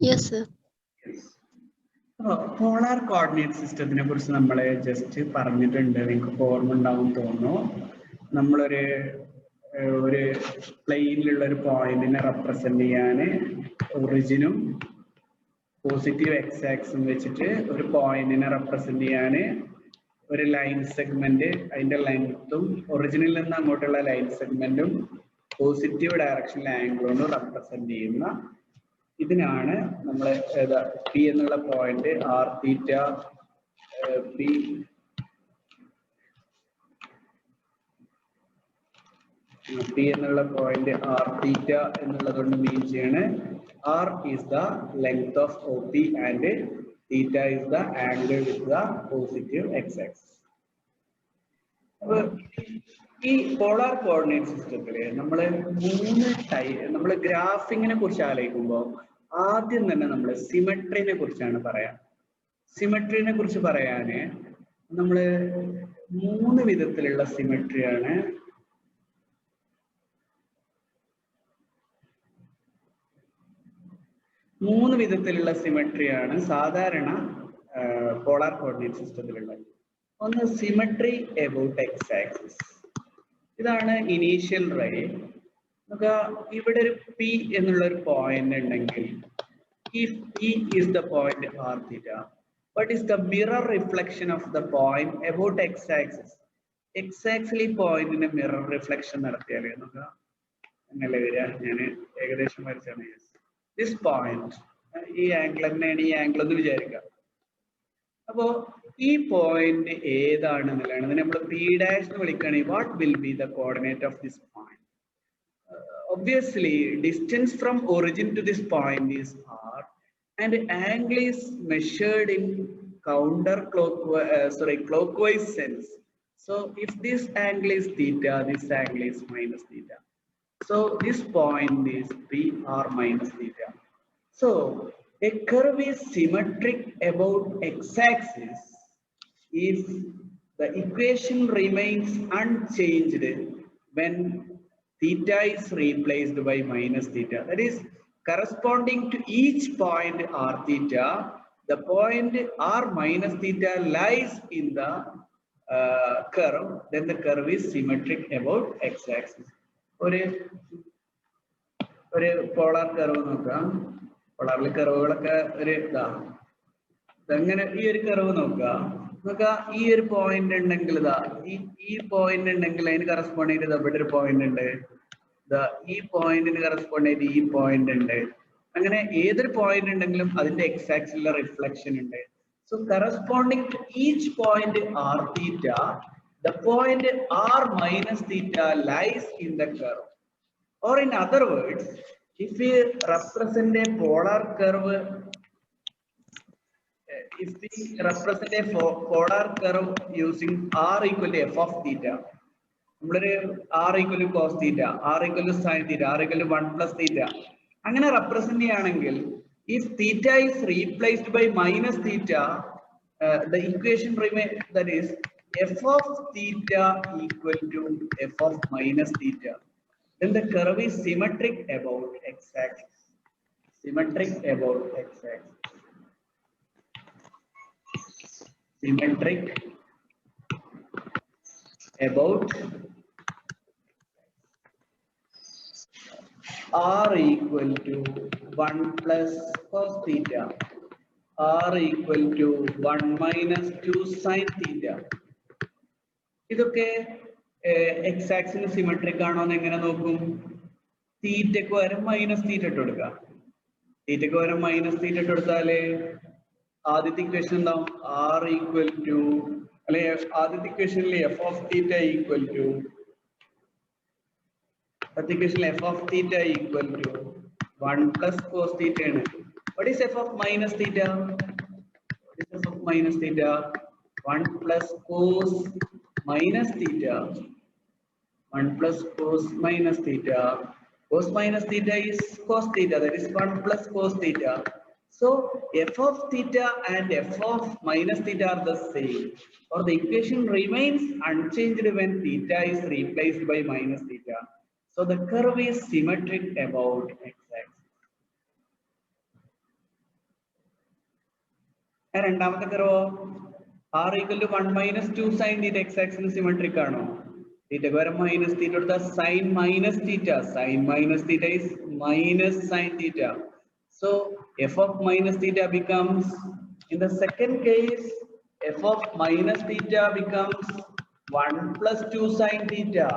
Yes, sir. Polar coordinate സിസ്റ്റത്തിനെ കുറിച്ച് നമ്മൾ just പറഞ്ഞിട്ടുണ്ട്. നിങ്ങൾക്ക് ഓർമ്മ ഉണ്ടാവും തോന്നുന്നു. നമ്മളൊരു ഒരു പ്ലെയിനിലുള്ള ഒരു പോയിന്റിനെ റെപ്രസെന്റ് ചെയ്യാൻ ഒറിജിനും പോസിറ്റീവ് എക്സ് ആക്സും വെച്ചിട്ട് ഒരു പോയിന്റിനെ റെപ്രസെന്റ് ചെയ്യാൻ ഒരു ലൈൻ സെഗ്മെന്റ് അതിന്റെ ലെങ്ത്തും ഒറിജിനിൽ നിന്ന് അങ്ങോട്ടുള്ള ലൈൻ സെഗ്മെന്റും പോസിറ്റീവ് ഡയറക്ഷനിൽ ആംഗിൾ കൊണ്ട് റെപ്രസെന്റ് ചെയ്യുന്ന ഇതിനാണ് നമ്മൾ പി എന്നുള്ള പോയിന്റ് ആർ തീറ്റ പി എന്നുള്ള പോയിന്റ് ആർ തീറ്റ എന്നുള്ളത് കൊണ്ട് മീൻ ചെയ്യാണ് r is the length of O P and theta is the angle with the positive x axis. അപ്പൊ ഈ പോളാർ കോർഡിനേറ്റ് സിസ്റ്റത്തില് നമ്മള് ഗ്രാഫിങ്ങിനെ കുറിച്ച് ആലോചിക്കുമ്പോൾ ആദ്യം തന്നെ നമ്മൾ സിമെട്രിനെ കുറിച്ചാണ് പറയാം. സിമെട്രിനെ കുറിച്ച് പറയാന് നമ്മള് 3 വിധത്തിലുള്ള സിമെട്രിയാണ്. സാധാരണ പോളാർ കോർഡിനേറ്റ് സിസ്റ്റത്തിലുള്ളത്. ഒന്ന് സിമെട്രി എബൌട്ട് എക്സ് ആക്സിസ്. ഇതാണ് ഇനീഷ്യൽ റേ. നമുക്ക് ഇവിടെ ഒരു പി എന്നുള്ള ഒരു പോയിന്റ് ഉണ്ടെങ്കിൽ if P is the point r theta, what is the mirror reflection of the point about x-axis? X-axis point in a mirror reflection നടത്തിയാലേ നമുക്ക് അങ്ങനെ വരിക. ഞാൻ ഏകദേശം വരച്ചാണ്. This point ഈ ആംഗിൾ തന്നെയാണ് ഈ ആംഗിൾ എന്ന് വിചാരിക്കുക. അപ്പോ ഈ പോയിന്റ് ഏതാണെന്നുള്ളതാണ് നമ്മൾ P dash എന്ന് വിളിക്കുകയാണെങ്കിൽ what will be the coordinate of this point? Obviously distance from origin to this point is r and angle is measured in clockwise sense. So if this angle is theta, this angle is minus theta. So this point is P r minus theta. So a curve is symmetric about x-axis if the equation remains unchanged when theta is replaced by minus theta. That is, corresponding to each point r theta, the point r minus theta lies in the curve. Then the curve is symmetric about x-axis. ഒരു polar curve നോക്കാം. പോളാറിലെ കർവുകളൊക്കെ ഒരു ഇങ്ങനെ ഈ ഒരു curve നോക്കുക. ഈ ഒരു point ഉണ്ടെങ്കിൽ ഈ പോയിന്റ് ഉണ്ടെങ്കിൽ അതിന് കറസ്പോണ്ട് ചെയ്ത് ഇവിടെ ഒരു പോയിന്റ് ഉണ്ട്. ഈ പോയിന്റിന് കറസ്പോണ്ട് ചെയ്ത് ഈ പോയിന്റ് ഉണ്ട്. അങ്ങനെ ഏതൊരു പോയിന്റ് ഉണ്ടെങ്കിലും അതിന്റെ എക്സ് ആക്സിസിലെ റിഫ്ലക്ഷൻ ഉണ്ട്. So corresponding to each point r theta, the point r minus theta lies in the curve. Or in other words, if we represent a polar curve, using r equal to f of theta, r equal to cos theta, r equal to sin theta, r equal to 1 plus theta, അങ്ങനെ represent ചെയ്യുകയാണെങ്കിൽ if theta is replaced by minus theta, the equation remains, that is f of theta equal to f of minus theta. Then the curve is symmetric about x-axis. Symmetric about x-axis. Symmetric about r equal to 1 plus cos theta, r equal to 1 minus 2 sin theta. ഇതൊക്കെ X ആക്സിന് symmetric ആണോ എന്ന് എങ്ങനെ നോക്കും? തീറ്റയ്ക്ക് പകരം minus theta ഇട്ട് കൊടുക്കുക. തീറ്റയ്ക്ക് പകരം minus theta ഇട്ട് കൊടുത്താല് ആദ്യത്തെ ഇക്വേഷൻ എന്താവും? ആർ ഈക്വൽ ടു, അല്ലെ ആദ്യത്തെ ഇക്വേഷനിൽ f of theta equal to, ആദ്യത്തെ ഇക്വേഷനിൽ f of theta equal to 1 plus cos theta ആണ്. What is f of minus theta? What is f of minus theta? 1 plus cos minus theta. 1 plus cos minus theta. Cos minus theta is cos theta. That is 1 plus cos theta. So f of theta and f of minus theta are the same, or the equation remains unchanged when theta is replaced by minus theta. So the curve is symmetric about x-axis. രണ്ടാമത്തെ കർവോ r equal to 1 minus 2 sin theta x axis symmetric ആണോ? theta ക്ക് പകരം minus theta കൊടുത്താൽ sin minus theta. Sin minus theta is minus sin theta. So f of minus theta becomes, in the second case, f of minus theta becomes 1 plus 2 sin theta.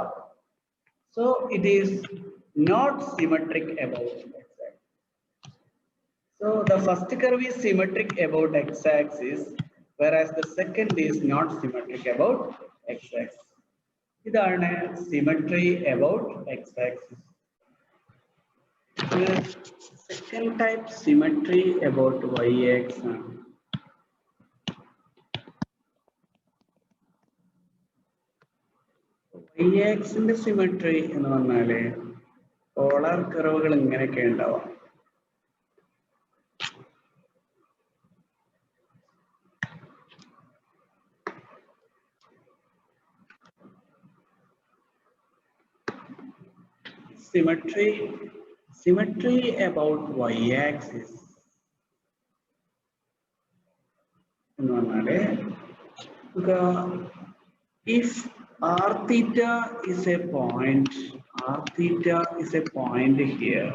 So it is not symmetric about x-axis. So the first curve is symmetric about x-axis, whereas the second is not symmetric about x-axis. ഇതാണ് symmetry about x-axis. Second type symmetry about y-axis. y-axis symmetry എന്ന് പറഞ്ഞാല് polar കർവുകൾ ഇങ്ങനെയൊക്കെ ഉണ്ടാവാം. Symmetry about y-axis എന്ന് പറഞ്ഞാല് if r theta is a point, here,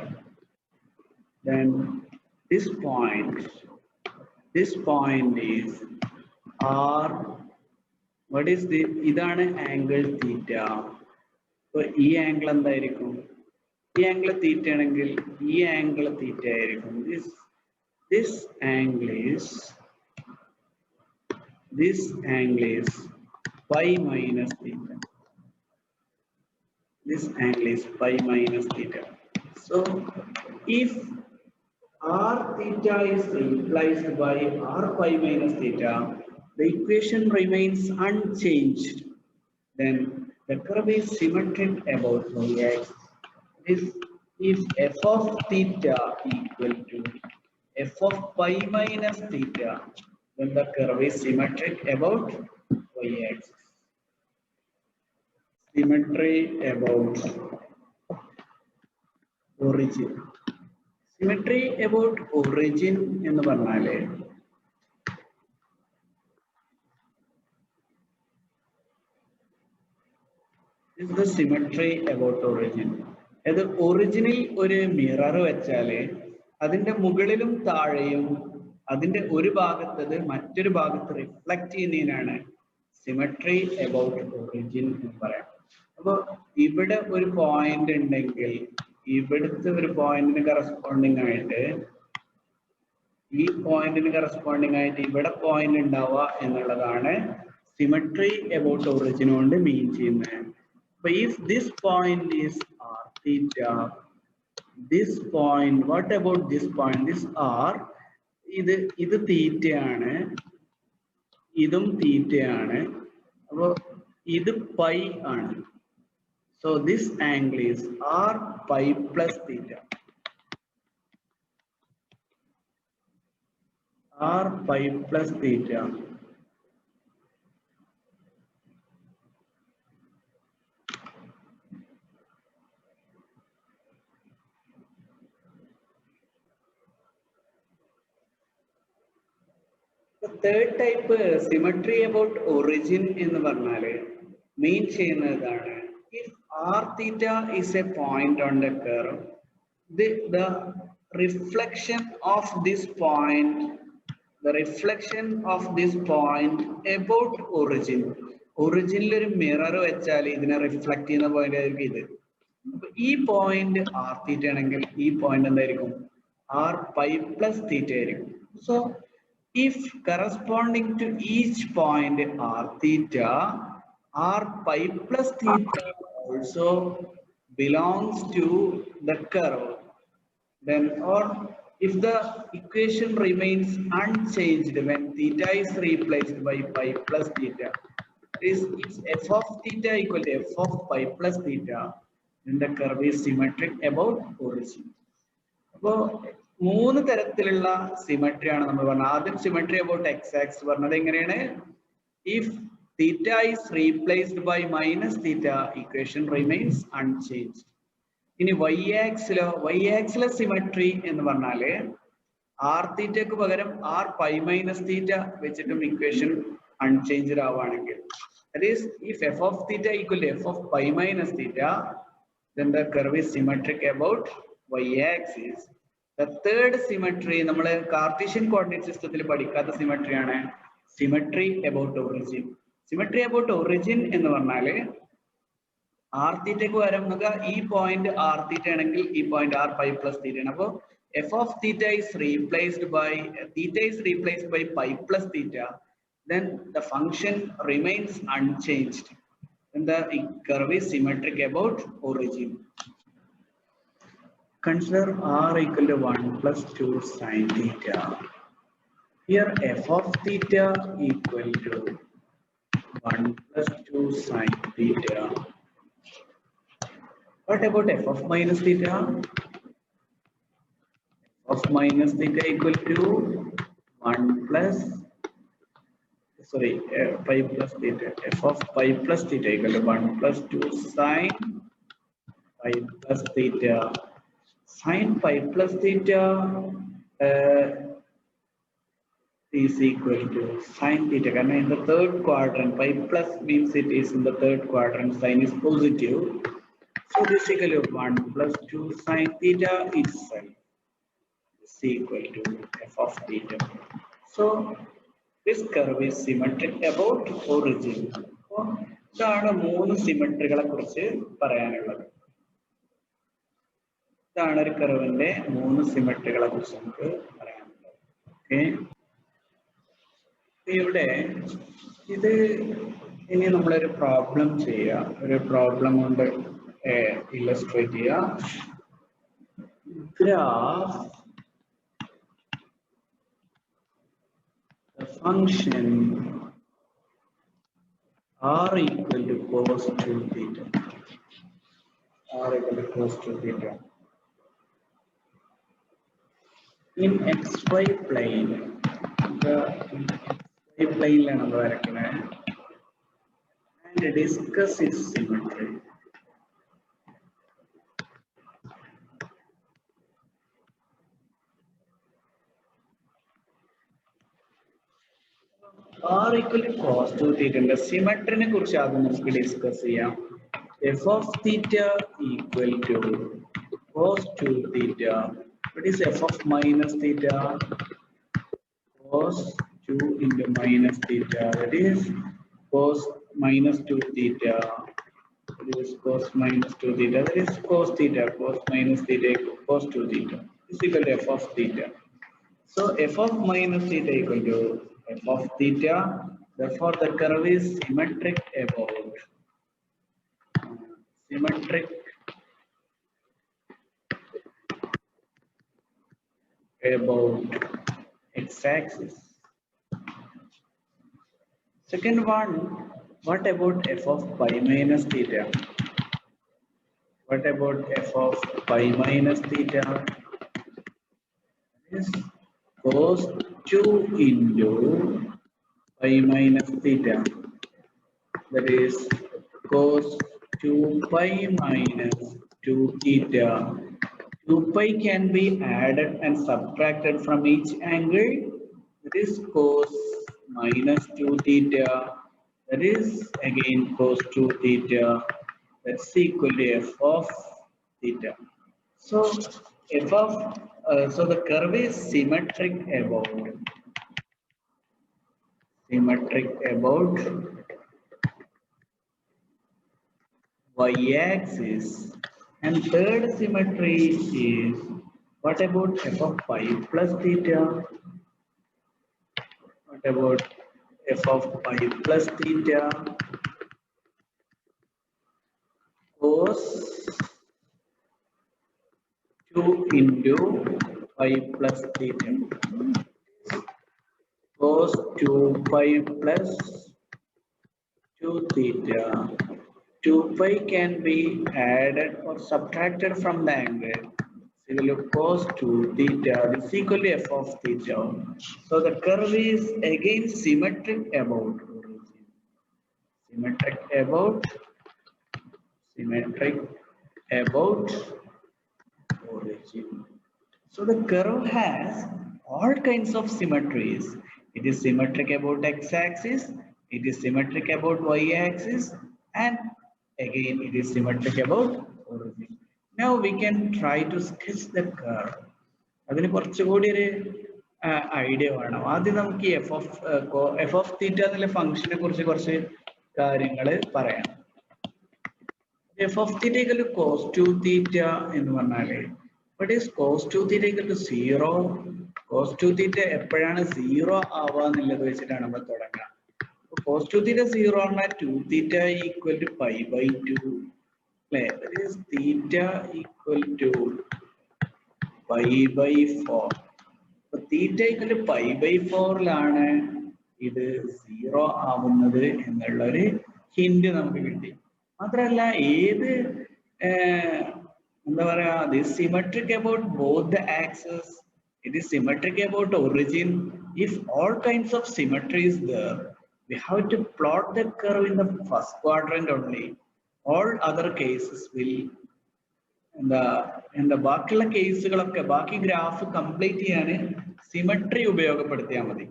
then this point is r. What is the idana angle theta? So e angle എന്തായിരിക്കും? ഈ angle theta ആണെങ്കിൽ ഈ ആംഗിൾ theta ആയിരിക്കും. This angle is pi minus theta. This angle is pi minus theta. So if r theta is replaced by r pi minus theta, the equation remains unchanged. Then the curve is symmetric about y-axis. If f of theta equal to f of pi minus theta, then the curve is symmetric about y-axis. Symmetry about origin. Symmetry about origin എന്ന് പറഞ്ഞാല് is the symmetry about origin. അത് ഒറിജിനിൽ ഒരു mirror വെച്ചാല് അതിന്റെ മുകളിലും താഴെയും അതിന്റെ ഒരു ഭാഗത്തത് മറ്റൊരു ഭാഗത്ത് റിഫ്ലക്ട് ചെയ്യുന്നതിനാണ് സിമെട്രി അബൌട്ട് ഒറിജിൻ എന്ന് പറയാം. അപ്പൊ ഇവിടെ ഒരു പോയിന്റ് ഉണ്ടെങ്കിൽ ഇവിടുത്തെ ഒരു പോയിന്റിന് കറസ്പോണ്ടിങ് ആയിട്ട് ഈ പോയിന്റിന് കറസ്പോണ്ടിങ് ആയിട്ട് ഇവിടെ പോയിന്റ് ഉണ്ടാവുക എന്നുള്ളതാണ് സിമെട്രി അബൌട്ട് ഒറിജിൻ കൊണ്ട് മീൻ ചെയ്യുന്നത്. അപ്പൊ if this point is r theta, this point, what about this point? This r, ഇത് theta ആണ്, ഇതും theta ആണ്, അപ്പൊ ഇത് pi ആണ്. So this angle is r pi plus theta. R pi plus theta. The third type symmetry about origin എന്ന് പറഞ്ഞാല് main ചെയ്യുന്നതാണ് if r theta is a point on the curve, the reflection of this point about origin. ഒറിജിനിൽ ഒരു mirror വെച്ചാൽ ഇതിനെ reflect ചെയ്യുന്ന point ആയിരിക്കും ഇത്. അപ്പൊ ഈ പോയിന്റ് r theta ആണെങ്കിൽ ഈ പോയിന്റ് എന്തായിരിക്കും? r pi plus theta ആയിരിക്കും. So if corresponding to each point r theta, r pi plus theta also belongs to the curve, then, or if the equation remains unchanged when theta is replaced by pi plus theta, if f of theta equal to f of pi plus theta, then the curve is symmetric about origin. So മൂന്ന് തരത്തിലുള്ള symmetry ആണ് നമ്മൾ പറഞ്ഞത്. ആദ്യം symmetry about X axis പറഞ്ഞത് എങ്ങനെയാണ്? if theta is replaced by minus theta, equation remains unchanged. ഇനി y ആക്സിലെ symmetry എന്ന് പറഞ്ഞാല് r theta ക്ക് പകരം r pi minus theta വെച്ചിട്ടും equation unchanged ആവുകയാണെങ്കിൽ, that is, if f of theta equal to f of pi minus theta, then the curve is symmetric about y-axis. The third symmetry, നമ്മൾ Cartesian coordinate system പഠിക്കാത്ത symmetry ആണ് symmetry about origin. Symmetry about origin എന്ന് പറഞ്ഞാൽ r theta ക്ക് പകരം നമുക്ക് ഈ point r theta ആണെങ്കിൽ ഈ point r pi plus theta ആണ്. അപ്പോൾ f of theta is replaced by pi plus theta, then the function remains unchanged and the curve is symmetric about origin. Consider r equal to 1 plus 2 sin theta. Here f of theta equal to 1 plus 2 sin theta. What about f of minus theta? F of minus theta equal to 1 plus, sorry, pi plus theta. F of pi plus theta equal to 1 plus 2 sin pi plus theta. Sin pi plus theta is equal to sin theta. Because in the third quadrant, pi plus means it is in the third quadrant, sign is positive. So this is equal to 1 plus 2 sin theta itself is equal to f of theta. So this curve is symmetric about origin. So ഇതാണ് മൂന്ന് സിമെട്രികളെ കുറിച്ച് പറയാനുള്ളത്. ഇതാണ് ഒരു കർവിന്റെ മൂന്ന് സിമെട്രികളെ കുറിച്ച് നമുക്ക് പറയാനുള്ളത്. ഓക്കെ, ഇവിടെ ഇത് ഇനി നമ്മളൊരു പ്രോബ്ലം ചെയ്യുക. ഒരു പ്രോബ്ലം കൊണ്ട് ഇല്ലസ്ട്രേറ്റ് ചെയ്യുക. Graph the function r equal to cos 2 theta. R equal to cos 2 theta. In xy plane, the xy plane ആണ് നമ്മൾ വരയ്ക്കുന്നത്. And discuss its symmetry. R equal to cos 2 theta ന്റെ സിമെട്രിനെ കുറിച്ച് ആദ്യം നമുക്ക് ഡിസ്കസ് ചെയ്യാം. F of theta equal to cos 2 theta. What is f of minus theta? Cos 2 into minus theta. That is cos minus 2 theta. That is cos minus 2 theta. That is cos theta. Cos minus theta equal cos 2 theta is equal to f of theta. So f of minus theta equal to f of theta. Therefore, the curve is symmetric about x-axis. Second one, what about f of pi minus theta? What about f of pi minus theta? Is cos 2 into pi minus theta. That is cos 2 pi minus 2 theta. 2 pi can be added and subtracted from each angle. That is cos minus 2 theta. That is again cos 2 theta. That's equal to f of theta. So f of so the curve is symmetric about y-axis. And third symmetry is, what about f of pi plus theta? What about f of pi plus theta? Cos 2 into pi plus theta. Cos 2 pi plus 2 theta. 2 pi can be added or subtracted from the angle. Equal to cos 2 theta is equal to f of theta. So the curve is again symmetric about origin. Symmetric about origin. So the curve has all kinds of symmetries. It is symmetric about x-axis, it is symmetric about y-axis, and again it is symmetric about origin. Now we can try to sketch the curve. അതിന് കുറച്ചുകൂടി ഒരു idea വേണം. ആദ്യം നമുക്ക് F of തീറ്റ എന്നുള്ള ഫംഗ്ഷനെ കുറിച്ച് കുറച്ച് കാര്യങ്ങൾ പറയാം. F of theta equal to cos 2 theta എന്ന് പറഞ്ഞാല് what is cos 2 theta equal to 0? Cos 2 theta എപ്പോഴാണ് 0 ആവുക എന്നുള്ളത് വെച്ചിട്ടാണ് നമ്മൾ തുടങ്ങുക. Cos 2 theta 0 ആണ് 2 theta equal to pi by 2. അല്ലേ? That is theta equal to pi by 4. അപ്പൊ theta equal to pi by 4 ലാണ് ഇത് 0 ആവുന്നത് എന്നുള്ള ഒരു ഹിന്റ് നമുക്ക് കിട്ടി. മാത്രമല്ല ഏത് എന്താ പറയാ, this symmetric about both the axes, it is symmetric about origin. If all kinds of symmetry is there, we have to plot the curve in the first quadrant only. All other cases will എന്താ ബാക്കിയുള്ള കേസുകളൊക്കെ ബാക്കി graph complete ചെയ്യാൻ symmetry ഉപയോഗപ്പെടുത്തിയാൽ മതി.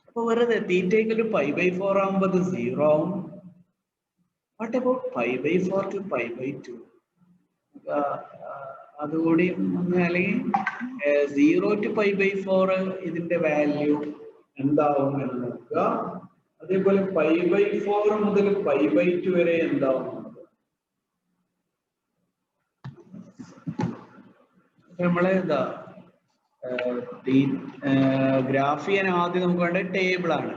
അപ്പൊ വെറുതെ theta equal to pi by 4 ആകുമ്പോൾ അത് 0 ആവും. What about pi by 4 to pi by 2? അതുകൂടി അല്ലെങ്കിൽ 0 ടു പൈ ബൈ 4 ഇതിന്റെ വാല്യൂ എന്താവും എന്ന് നോക്കുക. അതേപോലെ പൈ ബൈ 4 മുതൽ പൈ ബൈ 2 വരെ എന്താവും. നമ്മള് എന്താ ഗ്രാഫ് ചെയ്യാൻ ആദ്യം നമുക്ക് വേണ്ട ടേബിൾ ആണ്.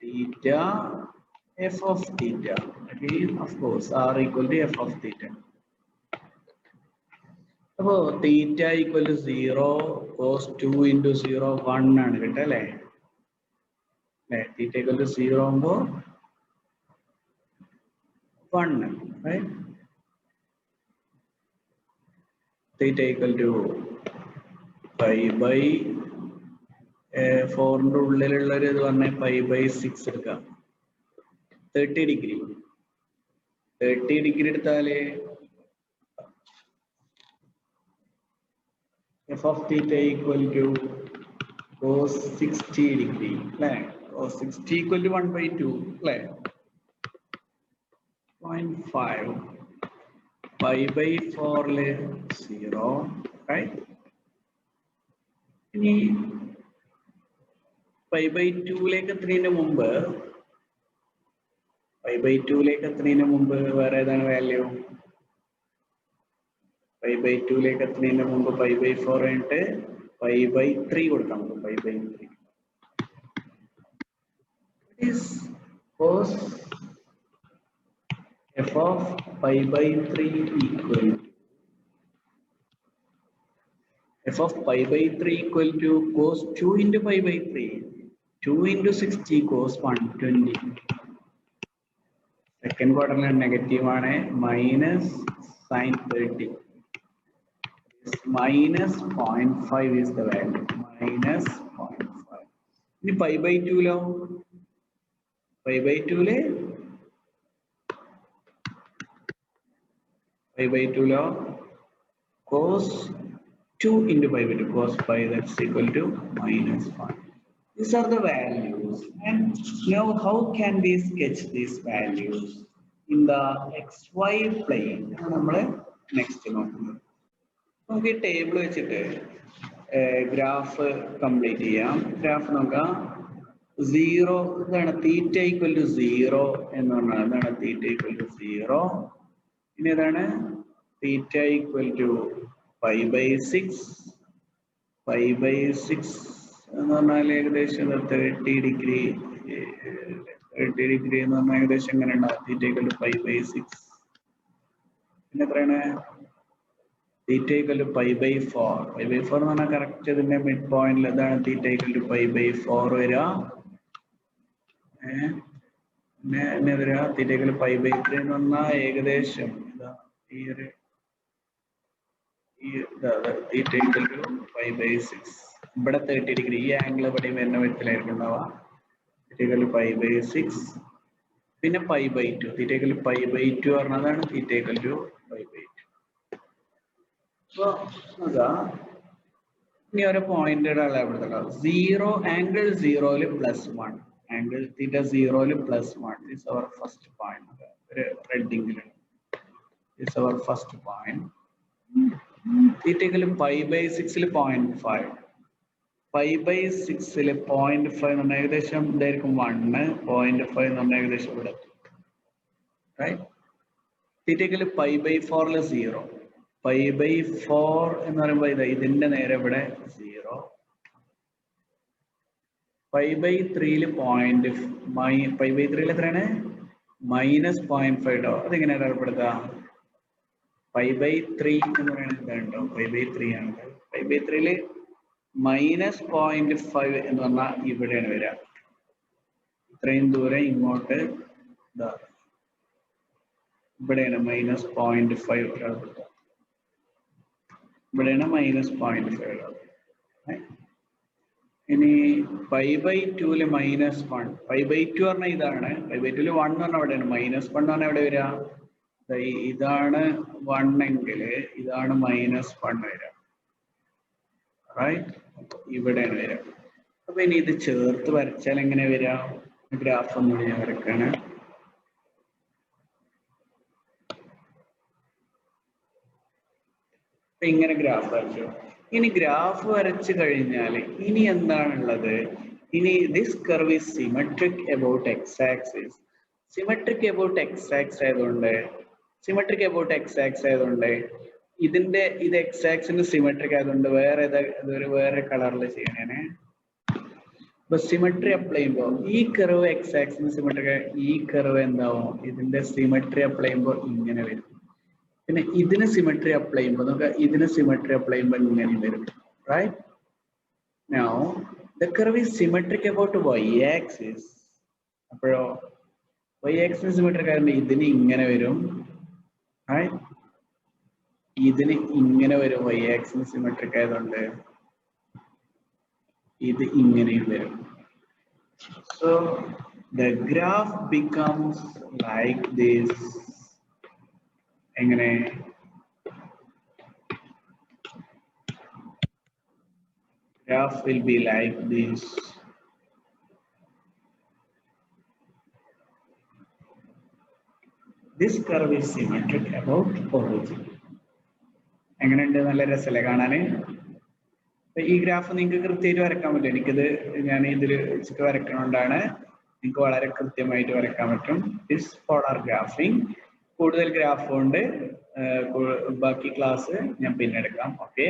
തീറ്റ f of theta, again of course r equal to f of theta. അപ്പോ theta equal to 0 cos 2 into 0 1 ആണ് കിട്ടുക അല്ലേ? theta equal to 0 ആകുമ്പോ 1, right? theta equal to pi by 4ന്റെ ഉള്ളിലുള്ള ഒരു ഇത് പറഞ്ഞ pi by 6 എടുക്കാം. 30 degree എടുത്താല് f of theta equal to cos 60 degree അല്ലേ? cos 60 equal to 1 by 2 അല്ലേ? 0.5 pi by 4 0, right? ഇനി pi by 2 ലേക്ക് എത്തുന്നതിന് മുമ്പ് pi by 2 ലേക്ക് എത്തുന്നതിന് മുമ്പ് വേറെ ഏതാണ് വാല്യൂ? pi by 2 ലേക്ക് എത്തുന്നതിന് മുമ്പ് pi by 4 ആയിട്ട് pi by 3 കൊടുക്കാം. നമുക്ക് pi by 3 is cos f of pi by 3 equal f of pi by 3 equal to cos 2 into pi by 3. 2 into 60 cos 120. Second ക്വാർട്ടറിൽ നെഗറ്റീവ് ആണ്. Minus sine 30 minus 0.5 is the value. Minus 0.5. ഇനി pi by 2 pi by 2 pi by 2 cos 2 into pi by 2 cos pi, that's equal to minus 5. These are the values, and now how can we sketch these values in the xy plane? നമ്മൾ next നോക്കുന്നത്. നമുക്ക് ഈ table വെച്ചിട്ട് graph complete ചെയ്യാം. Graph നോക്കാം. 0 ഇതാണ് theta equal to 0 എന്ന് പറഞ്ഞാൽ ഇതാണ് തീറ്റ ഈക്വൽ ടു 0. ഇനി ഇതാണ് theta equal to pi by 6. pi by 6 എന്ന് പറഞ്ഞാൽ ഏകദേശം 30 ഡിഗ്രി എന്ന് പറഞ്ഞാൽ ഏകദേശം എങ്ങനെ ഉണ്ടാവും? Theta equal to pi by 6. പിന്നെ എത്രയാണ്? Theta equal to pi by 4. pi by 4 എന്ന് പറഞ്ഞാൽ കറക്റ്റ് ഇതിന്റെ മിഡ് പോയിന്റിൽ ഇതാണ് theta equal to pi by 4 വരിക. പിന്നെ വരിക theta equal to pi by 3 എന്ന് പറഞ്ഞാൽ ഏകദേശം ഇതാ ഈ ഒരു theta equal to pi by 6. ഇവിടെ 30 ഡിഗ്രി ഈ ആംഗിൾ ഇവിടെ വരുന്ന വിധത്തിലായിരിക്കും ഉണ്ടാവുക. Theta equal to pi by 6. പിന്നെ pi by 2. Theta equal to pi by 2 പറഞ്ഞതാണ് theta equal to pi by 2. അപ്പോൾ നോക്കുക ഇനി ഒരു പോയിന്റുകൾ സീറോ ആംഗിൾ സീറോയിൽ +1 ആംഗിൾ തീറ്റ സീറോയിൽ +1 is our first point. ഒരു റെഡിങ്ങിലാണ് is our first point. തീറ്റയിൽ π/6 0.5 π/6 0.5 എന്ന് പറഞ്ഞാൽ ഏകദേശം ഇതായിരിക്കും 1 0.5 എന്ന് പറഞ്ഞാൽ ഏകദേശം ഇവിടെ റൈറ്റ്. തീറ്റയിൽ π/4 0 π/4 എന്ന് പറയുമ്പോൾ ഇത് ഇതിന്റെ നേരെ ഇവിടെ 0 π/3 π/3 എത്രയാണ് -0.5 അതെങ്ങനെയാണ് അറിയപ്പെടുക π/3 എന്ന് പറയുന്നത് എന്താണോ π/3 ആണ് π/3 -0.5 എന്ന് പറഞ്ഞാൽ ഇവിടെയാണ് വരിക ഇത്രയും ദൂരം ഇങ്ങോട്ട് ഇവിടെയാണ് -0.5 ഒരാൾപ്പെടുക ഇവിടെയാണ് -0.5 ഇനി π/2 -1 π/2 പറഞ്ഞാൽ ഇതാണ് π/2 1 എന്ന് പറഞ്ഞാൽ അവിടെയാണ് -1 എന്ന് പറഞ്ഞാൽ എവിടെ വരിക ഇതാണ് 1 എങ്കിൽ ഇതാണ് -1 വരിക റൈറ്റ് ഇവിടെയാണ് വരിക. അപ്പൊ ഇനി ഇത് ചേർത്ത് വരച്ചാൽ എങ്ങനെ വരിക ഗ്രാഫ് ഒന്നുകൂടി ഞാൻ വരക്കാണ്. ഇങ്ങനെ ഗ്രാഫ് വരച്ചു. ഇനി ഗ്രാഫ് വരച്ചു കഴിഞ്ഞാൽ ഇനി എന്താണുള്ളത് ഇനി this curve is symmetric about X axis. Symmetric about X axis ആയതുകൊണ്ട് ഇതിന്റെ ഇത് എക്സ് ആക്സിന് സിമെട്രിക് ആയതുകൊണ്ട് വേറെ കളറിൽ ചെയ്യണേ. അപ്പൊ സിമെട്രി അപ്ലൈ ചെയ്യുമ്പോൾ ഈ കർവ് എക്സ് ആക്സിന് സിമെട്രിക് ഈ കർവ് എന്താവും ഇതിന്റെ സിമെട്രി അപ്ലൈ ചെയ്യുമ്പോൾ ഇങ്ങനെ വരും. പിന്നെ ഇതിന് സിമെട്രി അപ്ലൈ ചെയ്യുമ്പോൾ നമുക്ക് ഇതിന് സിമെട്രി അപ്ലൈ ചെയ്യുമ്പോൾ ഇങ്ങനെ വരും right. Now the curve is symmetric about y axis. അപ്പോഴോ വൈ ആക്സിന് സിമെട്രിക് ആയതുകൊണ്ട് ഇതിന് ഇങ്ങനെ വരും റൈറ്റ് ഇതിന് ഇങ്ങനെ വരും വൈ ആക്സിന് സിമെട്രിക് ആയതുകൊണ്ട് ഇത് ഇങ്ങനെയും വരും. So the graph becomes like this. എങ്ങനെ graph will be like this. This curve is symmetric about origin. എങ്ങനെയുണ്ട് നല്ല രസമല്ലേ കാണാന്. ഈ ഗ്രാഫ് നിങ്ങൾക്ക് കൃത്യമായിട്ട് വരക്കാൻ പറ്റും. എനിക്കിത് ഞാൻ ഇതിൽ വെച്ചിട്ട് വരക്കണോണ്ടാണ് നിങ്ങൾക്ക് വളരെ കൃത്യമായിട്ട് വരക്കാൻ പറ്റും. This polar graphing. കൂടുതൽ ഗ്രാഫ് കൊണ്ട് ബാക്കി ക്ലാസ് ഞാൻ പിന്നെ എടുക്കാം. ഓക്കെ.